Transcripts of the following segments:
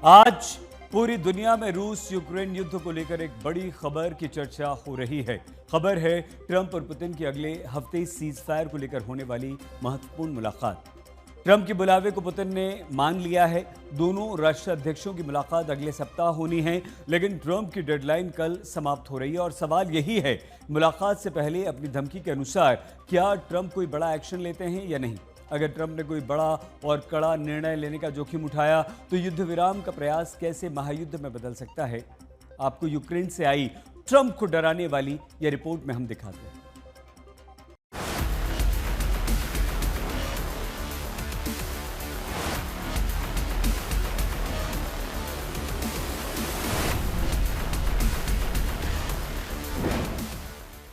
आज पूरी दुनिया में रूस यूक्रेन युद्ध को लेकर एक बड़ी खबर की चर्चा हो रही है। खबर है ट्रंप और पुतिन की अगले हफ्ते सीज फायर को लेकर होने वाली महत्वपूर्ण मुलाकात। ट्रंप के बुलावे को पुतिन ने मान लिया है। दोनों राष्ट्राध्यक्षों की मुलाकात अगले सप्ताह होनी है, लेकिन ट्रंप की डेडलाइन कल समाप्त हो रही है और सवाल यही है, मुलाकात से पहले अपनी धमकी के अनुसार क्या ट्रंप कोई बड़ा एक्शन लेते हैं या नहीं। अगर ट्रंप ने कोई बड़ा और कड़ा निर्णय लेने का जोखिम उठाया तो युद्ध विराम का प्रयास कैसे महायुद्ध में बदल सकता है। आपको यूक्रेन से आई ट्रंप को डराने वाली यह रिपोर्ट में हम दिखाते हैं।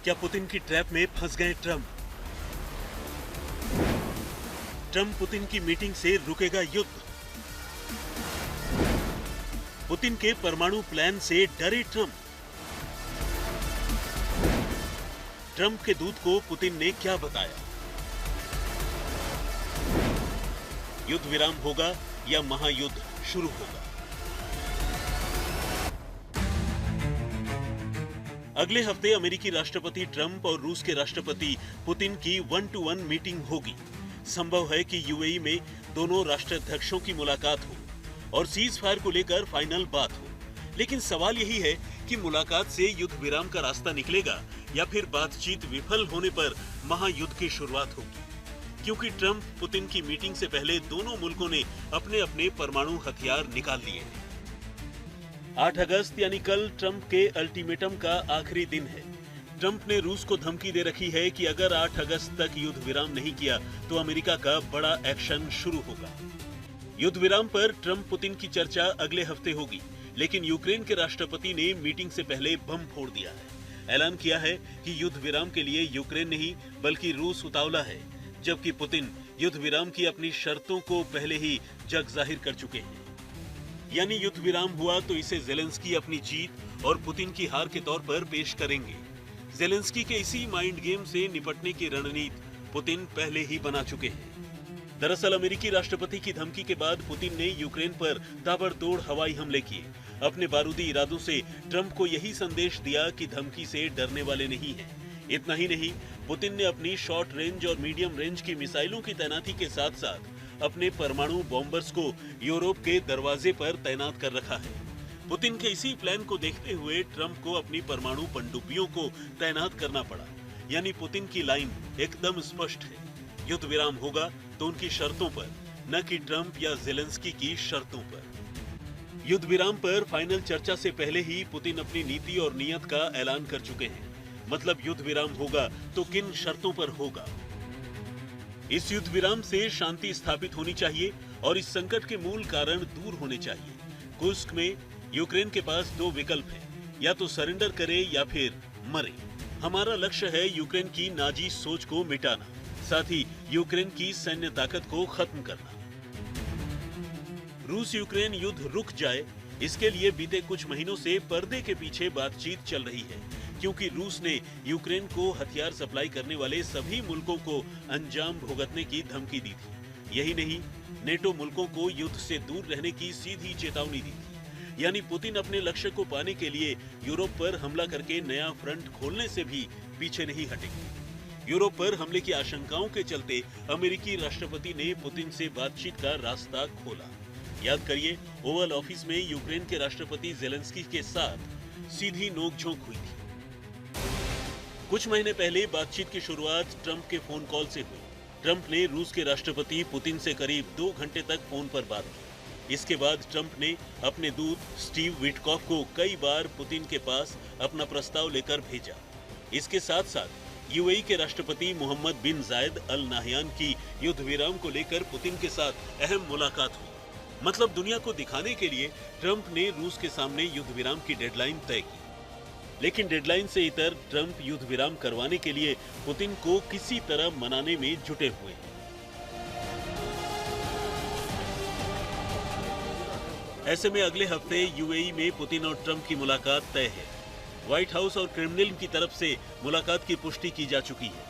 क्या पुतिन की ट्रैप में फंस गए ट्रंप? ट्रंप पुतिन की मीटिंग से रुकेगा युद्ध। पुतिन के परमाणु प्लान से डरे ट्रंप। ट्रंप के दूत को पुतिन ने क्या बताया? युद्ध विराम होगा या महायुद्ध शुरू होगा? अगले हफ्ते अमेरिकी राष्ट्रपति ट्रंप और रूस के राष्ट्रपति पुतिन की 1-to-1 मीटिंग होगी। संभव है कि यूएई में दोनों राष्ट्राध्यक्षों की मुलाकात हो और सीज फायर को लेकर फाइनल बात हो। लेकिन सवाल यही है कि मुलाकात से युद्ध विराम का रास्ता निकलेगा या फिर बातचीत विफल होने पर महायुद्ध की शुरुआत होगी। क्योंकि ट्रंप पुतिन की मीटिंग से पहले दोनों मुल्कों ने अपने अपने परमाणु हथियार निकाल लिए हैं। 8 अगस्त यानी कल ट्रंप के अल्टीमेटम का आखिरी दिन है। ट्रंप ने रूस को धमकी दे रखी है कि अगर 8 अगस्त तक युद्ध विराम नहीं किया तो अमेरिका का बड़ा एक्शन शुरू होगा। युद्ध विराम पर ट्रंप पुतिन की चर्चा अगले हफ्ते होगी, लेकिन यूक्रेन के राष्ट्रपति ने मीटिंग से पहले बम फोड़ दिया है। ऐलान किया है कि युद्ध विराम के लिए यूक्रेन नहीं बल्कि रूस उतावला है, जबकि पुतिन युद्ध विराम की अपनी शर्तों को पहले ही जग जाहिर कर चुके हैं। यानी युद्ध विराम हुआ तो इसे जेलेंस्की अपनी जीत और पुतिन की हार के तौर पर पेश करेंगे। जेलेंस्की के इसी माइंड गेम से निपटने की रणनीति पुतिन पहले ही बना चुके हैं। दरअसल अमेरिकी राष्ट्रपति की धमकी के बाद पुतिन ने यूक्रेन पर ताबड़तोड़ हवाई हमले किए। अपने बारूदी इरादों से ट्रंप को यही संदेश दिया कि धमकी से डरने वाले नहीं हैं। इतना ही नहीं, पुतिन ने अपनी शॉर्ट रेंज और मीडियम रेंज की मिसाइलों की तैनाती के साथ साथ अपने परमाणु बॉम्बर्स को यूरोप के दरवाजे पर तैनात कर रखा है। पुतिन के इसी प्लान को देखते हुए ट्रंप को अपनी परमाणु पनडुब्बियों को तैनात करना पड़ा। यानी पुतिन की लाइन एकदम स्पष्ट है, युद्ध विराम होगा तो उनकी शर्तों पर, न कि ट्रंप या जेलेंस्की की शर्तों पर। युद्ध विराम पर फाइनल चर्चा से पहले ही पुतिन अपनी नीति और नियत का ऐलान कर चुके हैं। मतलब युद्ध विराम होगा तो किन शर्तों पर होगा। इस युद्ध विराम से शांति स्थापित होनी चाहिए और इस संकट के मूल कारण दूर होने चाहिए। कुर्स्क में यूक्रेन के पास 2 विकल्प हैं, या तो सरेंडर करे या फिर मरे। हमारा लक्ष्य है यूक्रेन की नाजी सोच को मिटाना, साथ ही यूक्रेन की सैन्य ताकत को खत्म करना। रूस यूक्रेन युद्ध रुक जाए, इसके लिए बीते कुछ महीनों से पर्दे के पीछे बातचीत चल रही है, क्योंकि रूस ने यूक्रेन को हथियार सप्लाई करने वाले सभी मुल्कों को अंजाम भुगतने की धमकी दी थी। यही नहीं, नेटो मुल्कों को युद्ध से दूर रहने की सीधी चेतावनी दी थी। यानी पुतिन अपने लक्ष्य को पाने के लिए यूरोप पर हमला करके नया फ्रंट खोलने से भी पीछे नहीं हटेंगे। यूरोप पर हमले की आशंकाओं के चलते अमेरिकी राष्ट्रपति ने पुतिन से बातचीत का रास्ता खोला। याद करिए, ओवल ऑफिस में यूक्रेन के राष्ट्रपति जेलेंस्की के साथ सीधी नोकझोंक हुई थी। कुछ महीने पहले बातचीत की शुरुआत ट्रंप के फोन कॉल से हुई। ट्रंप ने रूस के राष्ट्रपति पुतिन से करीब 2 घंटे तक फोन पर बात की। इसके बाद ट्रंप ने अपने दूत स्टीव विटकॉफ को कई बार पुतिन के पास अपना प्रस्ताव लेकर भेजा। इसके साथ साथ यूएई के राष्ट्रपति मोहम्मद बिन जायद अल नाहयान की युद्ध विराम को लेकर पुतिन के साथ अहम मुलाकात हुई। मतलब दुनिया को दिखाने के लिए ट्रंप ने रूस के सामने युद्ध विराम की डेडलाइन तय की। लेकिन डेडलाइन से इतर ट्रंप युद्ध विराम करवाने के लिए पुतिन को किसी तरह मनाने में जुटे हुए हैं। ऐसे में अगले हफ्ते यूएई में पुतिन और ट्रंप की मुलाकात तय है। व्हाइट हाउस और क्रेमलिन की तरफ से मुलाकात की पुष्टि की जा चुकी है।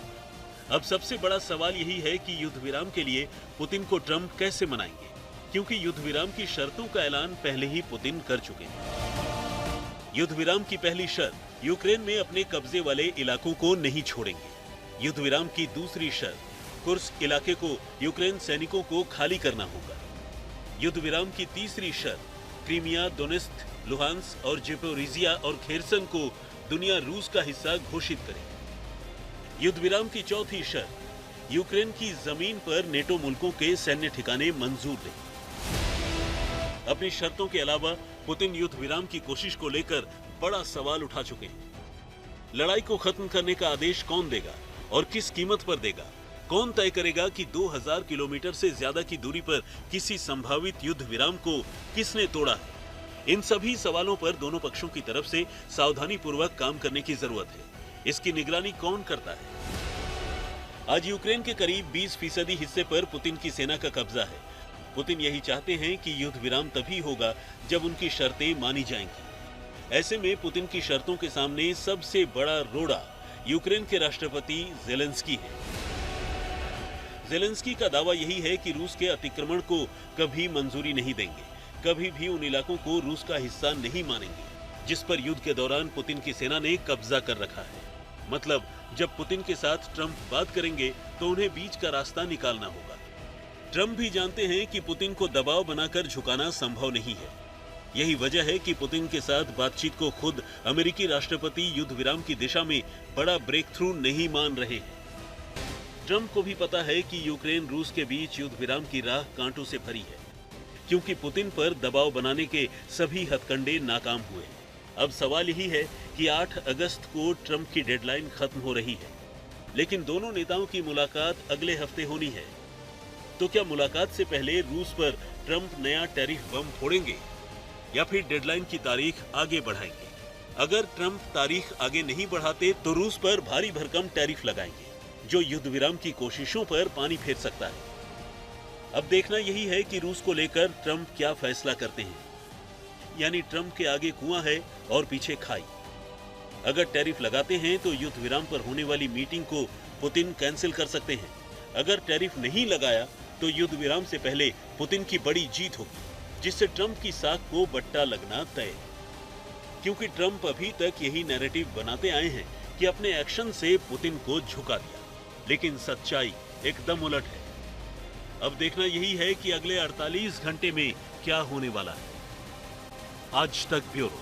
अब सबसे बड़ा सवाल यही है कि युद्ध विराम के लिए पुतिन को ट्रंप कैसे मनाएंगे। क्योंकि युद्ध विराम की शर्तों का ऐलान पहले ही पुतिन कर चुके हैं। युद्ध विराम की पहली शर्त, यूक्रेन में अपने कब्जे वाले इलाकों को नहीं छोड़ेंगे। युद्ध विराम की दूसरी शर्त, कुर्स्क इलाके को यूक्रेन सैनिकों को खाली करना होगा। युद्ध विराम की तीसरी शर्त, क्रीमिया, दोनेत्स्क, लुहांस्क और ज़ैपोरिज़िया और खेरसन को दुनिया रूस का हिस्सा घोषित करे। युद्ध विराम की चौथी शर्त, यूक्रेन की जमीन पर नेटो मुल्कों के सैन्य ठिकाने मंजूर दें। अपनी शर्तों के अलावा पुतिन युद्ध विराम की कोशिश को लेकर बड़ा सवाल उठा चुके हैं। लड़ाई को खत्म करने का आदेश कौन देगा और किस कीमत पर देगा? कौन तय करेगा कि 2000 किलोमीटर से ज्यादा की दूरी पर किसी संभावित युद्ध विराम को किसने तोड़ा है? इन सभी सवालों पर दोनों पक्षों की तरफ से सावधानी पूर्वक काम करने की जरूरत है। इसकी निगरानी कौन करता है? आज यूक्रेन के करीब 20% हिस्से पर पुतिन की सेना का कब्जा है। पुतिन यही चाहते हैं कि युद्ध विराम तभी होगा जब उनकी शर्तें मानी जाएंगी। ऐसे में पुतिन की शर्तों के सामने सबसे बड़ा रोड़ा यूक्रेन के राष्ट्रपति ज़ेलेंस्की है। ज़ेलेंस्की का दावा यही है कि रूस के अतिक्रमण को कभी मंजूरी नहीं देंगे, कभी भी उन इलाकों को रूस का हिस्सा नहीं मानेंगे जिस पर युद्ध के दौरान पुतिन की सेना ने कब्जा कर रखा है। मतलब जब पुतिन के साथ ट्रंप बात करेंगे तो उन्हें बीच का रास्ता निकालना होगा। ट्रंप भी जानते हैं कि पुतिन को दबाव बनाकर झुकाना संभव नहीं है। यही वजह है कि पुतिन के साथ बातचीत को खुद अमेरिकी राष्ट्रपति युद्ध विराम की दिशा में बड़ा ब्रेक थ्रू नहीं मान रहे हैं। ट्रंप को भी पता है कि यूक्रेन रूस के बीच युद्ध विराम की राह कांटों से भरी है, क्योंकि पुतिन पर दबाव बनाने के सभी हथकंडे नाकाम हुए। अब सवाल यही है कि 8 अगस्त को ट्रंप की डेडलाइन खत्म हो रही है, लेकिन दोनों नेताओं की मुलाकात अगले हफ्ते होनी है। तो क्या मुलाकात से पहले रूस पर ट्रंप नया टैरिफ बम फोड़ेंगे या फिर डेडलाइन की तारीख आगे बढ़ाएंगे? अगर ट्रंप तारीख आगे नहीं बढ़ाते तो रूस पर भारी भरकम टैरिफ लगाएंगे, जो युद्ध विराम की कोशिशों पर पानी फेर सकता है। अब देखना यही है कि रूस को लेकर ट्रंप क्या फैसला करते हैं। यानी ट्रंप के आगे कुआं है और पीछे खाई। अगर टैरिफ लगाते हैं तो युद्ध विराम पर होने वाली मीटिंग को पुतिन कैंसिल कर सकते हैं। अगर टैरिफ नहीं लगाया तो युद्ध विराम से पहले पुतिन की बड़ी जीत होगी, जिससे ट्रंप की साख को बट्टा लगना तय। क्योंकि ट्रंप अभी तक यही नैरेटिव बनाते आए हैं कि अपने एक्शन से पुतिन को झुका दिया, लेकिन सच्चाई एकदम उलट है। अब देखना यही है कि अगले 48 घंटे में क्या होने वाला है। आज तक ब्यूरो।